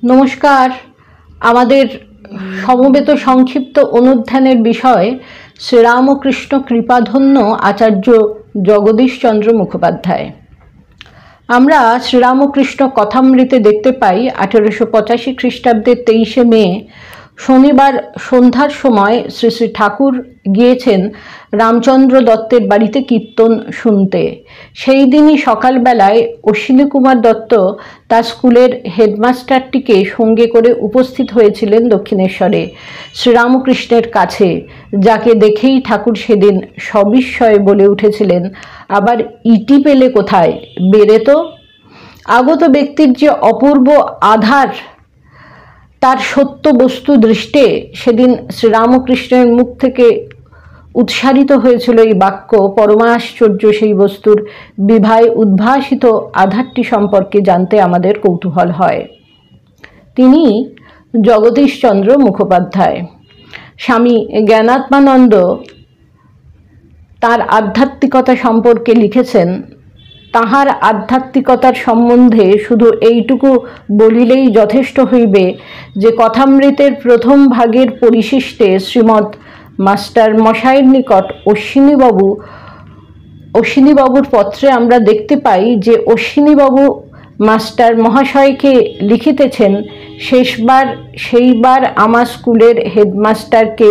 নমস্কার। আমাদের সমবেত সংক্ষিপ্ত অনুধ্যানের বিষয় শ্রীরামকৃষ্ণ কৃপাধন্য আচার্য জগদীশচন্দ্র মুখোপাধ্যায়। আমরা শ্রীরামকৃষ্ণ কথামৃতে দেখতে পাই 1885 খ্রিস্টাব্দের 23শে মে শনিবার সন্ধ্যার সময় শ্রী শ্রী ঠাকুর গিয়েছেন রামচন্দ্র দত্তের বাড়িতে কীর্তন শুনতে। সেই দিনই সকালবেলায় অশ্বিনী কুমার দত্ত তার স্কুলের হেডমাস্টারটিকে সঙ্গে করে উপস্থিত হয়েছিলেন দক্ষিণেশ্বরে শ্রীরামকৃষ্ণের কাছে, যাকে দেখেই ঠাকুর সেদিন সবিস্ময়ে বলে উঠেছিলেন, আবার ইটি পেলে কোথায়, বেরে তো। আগত ব্যক্তির যে অপূর্ব আধার, তার সত্য বস্তু দৃষ্টে সেদিন শ্রীরামকৃষ্ণের মুখ থেকে উৎসারিত হয়েছিল এই বাক্য। পরমাশ্চর্য সেই বস্তুর বিভায় উদ্ভাসিত আধারটি সম্পর্কে জানতে আমাদের কৌতূহল হয়। তিনি জগদীশচন্দ্র মুখোপাধ্যায়। স্বামী জ্ঞানাত্মানন্দ তার আধ্যাত্মিকতা সম্পর্কে লিখেছেন, তাহার আধ্যাত্মিকতার সম্বন্ধে শুধু এইটুকু বলিলেই যথেষ্ট হইবে যে কথামৃতের প্রথম ভাগের পরিশিষ্টে শ্রীমৎ মাস্টার মশাইয়ের নিকট অশ্বিনীবাবুর পত্রে আমরা দেখতে পাই যে অশ্বিনীবাবু মাস্টার মহাশয়কে লিখিতেছেন, সেইবার আমার স্কুলের হেডমাস্টারকে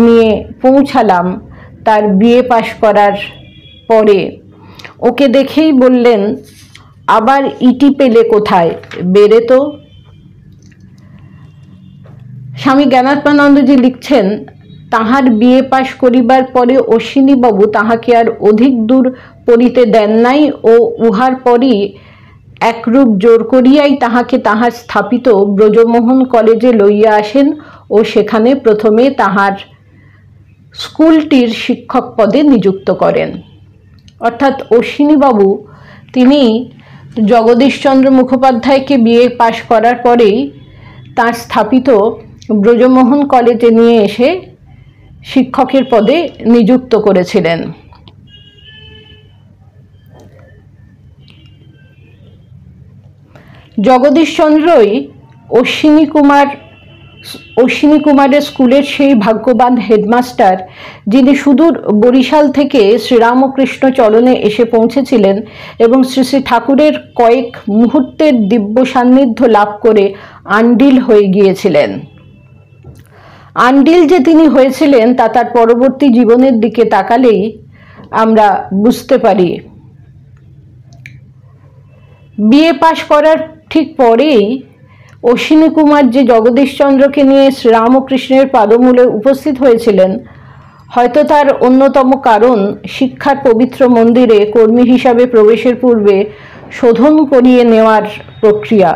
নিয়ে পৌঁছালাম তার বিএ পাশ করার পরে। ওকে দেখেই বললেন, আবার ইটি পেলে কোথায়, বেরে তো। স্বামী জ্ঞানাত্মানন্দজি লিখছেন, তাহার বিএ পাশ করিবার পরে অশ্বিনীবাবু তাহাকে আর অধিক দূর পড়িতে দেন নাই ও উহার পরই একরূপ জোর করিয়াই তাহাকে তাহার স্থাপিত ব্রজমোহন কলেজে লইয়া আসেন ও সেখানে প্রথমে তাহার স্কুলটির শিক্ষক পদে নিযুক্ত করেন। অর্থাৎ অশ্বিনীবাবু তিনি জগদীশচন্দ্র মুখোপাধ্যায়কে বিএ পাশ করার পরেই তার স্থাপিত ব্রজমোহন কলেজে নিয়ে এসে শিক্ষকের পদে নিযুক্ত করেছিলেন। জগদীশচন্দ্রই অশ্বিনী কুমারের স্কুলের সেই ভাগ্যবান হেডমাস্টার, যিনি সুদূর বরিশাল থেকে শ্রীরামকৃষ্ণ চরণে এসে পৌঁছেছিলেন এবং শ্রী শ্রী ঠাকুরের কয়েক মুহূর্তের দিব্য সান্নিধ্য লাভ করে আন্ডিল হয়ে গিয়েছিলেন। আন্ডিল যে তিনি হয়েছিলেন তা তার পরবর্তী জীবনের দিকে তাকালেই আমরা বুঝতে পারি। বিএ পাশ করার ঠিক পরেই অশ্বিনী কুমার যে জগদীশচন্দ্রকে নিয়ে শ্রীরামকৃষ্ণের পাদমূলে উপস্থিত হয়েছিলেন, হয়তো তার অন্যতম কারণ শিক্ষার পবিত্র মন্দিরে কর্মী হিসাবে প্রবেশের পূর্বে শোধন করিয়ে নেওয়ার প্রক্রিয়া।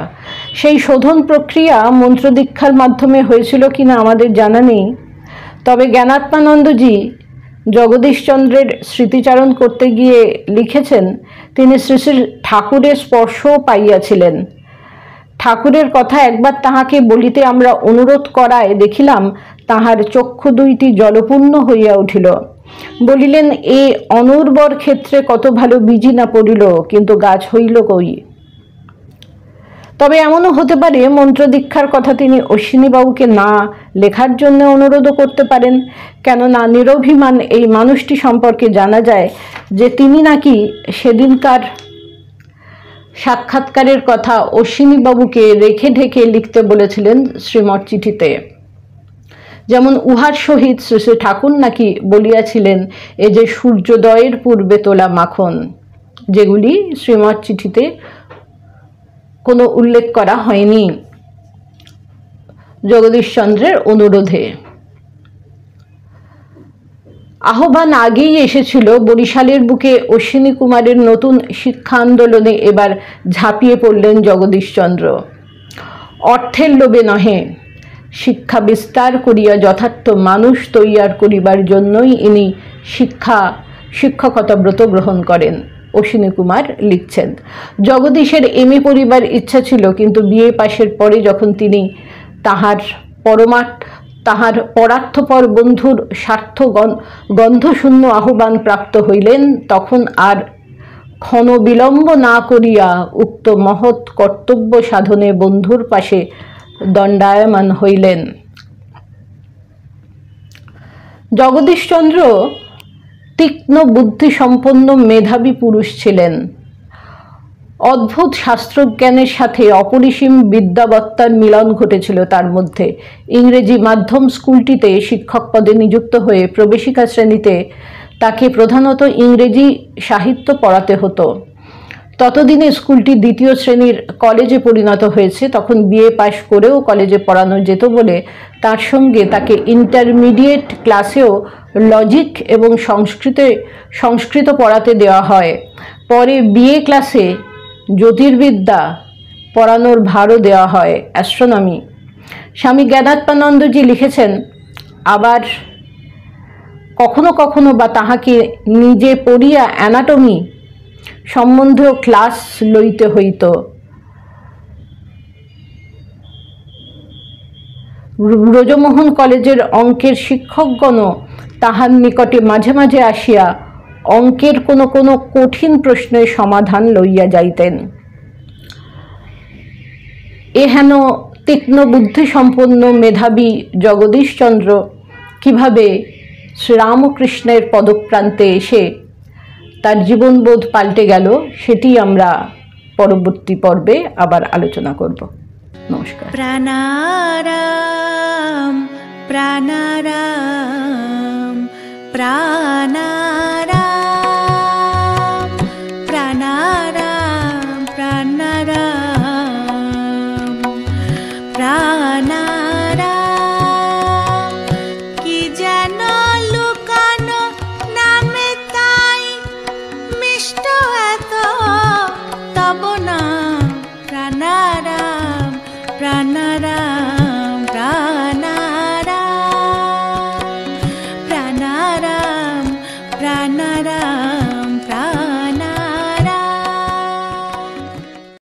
সেই শোধন প্রক্রিয়া মন্ত্রদীক্ষার মাধ্যমে হয়েছিল কিনা আমাদের জানা নেই, তবে জ্ঞানাত্মানন্দজি জগদীশচন্দ্রের স্মৃতিচারণ করতে গিয়ে লিখেছেন, তিনি শ্রী শ্রী ঠাকুরের স্পর্শও পাইয়াছিলেন। ঠাকুরের কথা একবার তাহাকে বলিতে আমরা অনুরোধ করায় দেখিলাম তাহার চক্ষু দুইটি জলপূর্ণ হইয়া উঠিল। বলিলেন, এ অনুর্বর ক্ষেত্রে কত ভালো বীজি না পড়িল, কিন্তু গাছ হইল কই। তবে এমনও হতে পারে মন্ত্রদীক্ষার কথা তিনি অশ্বিনীবাবুকে না লেখার জন্য অনুরোধও করতে পারেন, কেননা নিরভিমান এই মানুষটি সম্পর্কে জানা যায় যে তিনি নাকি সেদিনকার সাক্ষাৎকারের কথা অশ্বিনীবাবুকে রেখে ঢেকে লিখতে বলেছিলেন শ্রীমৎ চিঠিতে। যেমন উহার সহিত শ্রী শ্রী ঠাকুর নাকি বলিয়াছিলেন, এ যে সূর্যোদয়ের পূর্বে তোলা মাখন, যেগুলি শ্রীমৎ চিঠিতে কোনো উল্লেখ করা হয়নি জগদীশচন্দ্রের অনুরোধে। আহ্বান আগেই এসেছিল। বরিশালের বুকে অশ্বিনী কুমারের নতুন শিক্ষা আন্দোলনে এবার ঝাঁপিয়ে পড়লেন জগদীশচন্দ্র। অর্থের লোভে নহে, শিক্ষা বিস্তার করিয়া যথার্থ মানুষ তৈয়ার করিবার জন্যই ইনি শিক্ষকতা ব্রত গ্রহণ করেন। অশ্বিনী কুমার লিখছেন, জগদীশের এমএ পড়িবার ইচ্ছা ছিল, কিন্তু বিএ পাশের পরে যখন তিনি তাহার পরার্থপর বন্ধুর স্বার্থ গন্ধশূন্য আহ্বান প্রাপ্ত হইলেন, তখন আর ক্ষণ বিলম্ব না করিয়া উক্ত মহৎ কর্তব্য সাধনে বন্ধুর পাশে দণ্ডায়মান হইলেন। জগদীশচন্দ্র তীক্ষ্ণ বুদ্ধিসম্পন্ন মেধাবী পুরুষ ছিলেন। অদ্ভুত শাস্ত্রজ্ঞানের সাথে অপরিসীম বিদ্যাবত্তার মিলন ঘটেছিল তার মধ্যে। ইংরেজি মাধ্যম স্কুলটিতে শিক্ষক পদে নিযুক্ত হয়ে প্রবেশিকা শ্রেণীতে তাকে প্রধানত ইংরেজি সাহিত্য পড়াতে হতো। ততদিনে স্কুলটি দ্বিতীয় শ্রেণীর কলেজে পরিণত হয়েছে। তখন বিএ পাশ করেও কলেজে পড়ানো যেত বলে তার সঙ্গে তাকে ইন্টারমিডিয়েট ক্লাসেও লজিক এবং সংস্কৃত পড়াতে দেওয়া হয়। পরে বিএ ক্লাসে জ্যোতির্বিদ্যা পড়ানোর ভারও দেওয়া হয়, অ্যাস্ট্রোনমি। স্বামী জ্ঞানাত্মানন্দজি লিখেছেন, আবার কখনো কখনো বা তাহাকে নিজে পড়িয়া অ্যানাটমি সম্বন্ধেও ক্লাস লইতে হইত। ব্রজমোহন কলেজের অঙ্কের শিক্ষকগণও তাহার নিকটে মাঝে মাঝে আসিয়া অঙ্কের কোনো কোনো কঠিন প্রশ্নের সমাধান লইয়া যাইতেন। এহেন তীক্ষ্ণ বুদ্ধিসম্পন্ন মেধাবী জগদীশচন্দ্র কিভাবে শ্রীরামকৃষ্ণের পদপ্রান্তে এসে তার জীবনবোধ পাল্টে গেল, সেটি আমরা পরবর্তী পর্বে আবার আলোচনা করব। নমস্কার। প্রাণারাম প্রাণারাম প্রাণারাম প্রাণারাম প্রাণারাম প্রাণারাম কি যেন লুকানো নামে তাই মিষ্ট এত তব নাম প্রাণারাম প্রাণারাম প্রাণারাম প্রাণারাম প্রাণারাম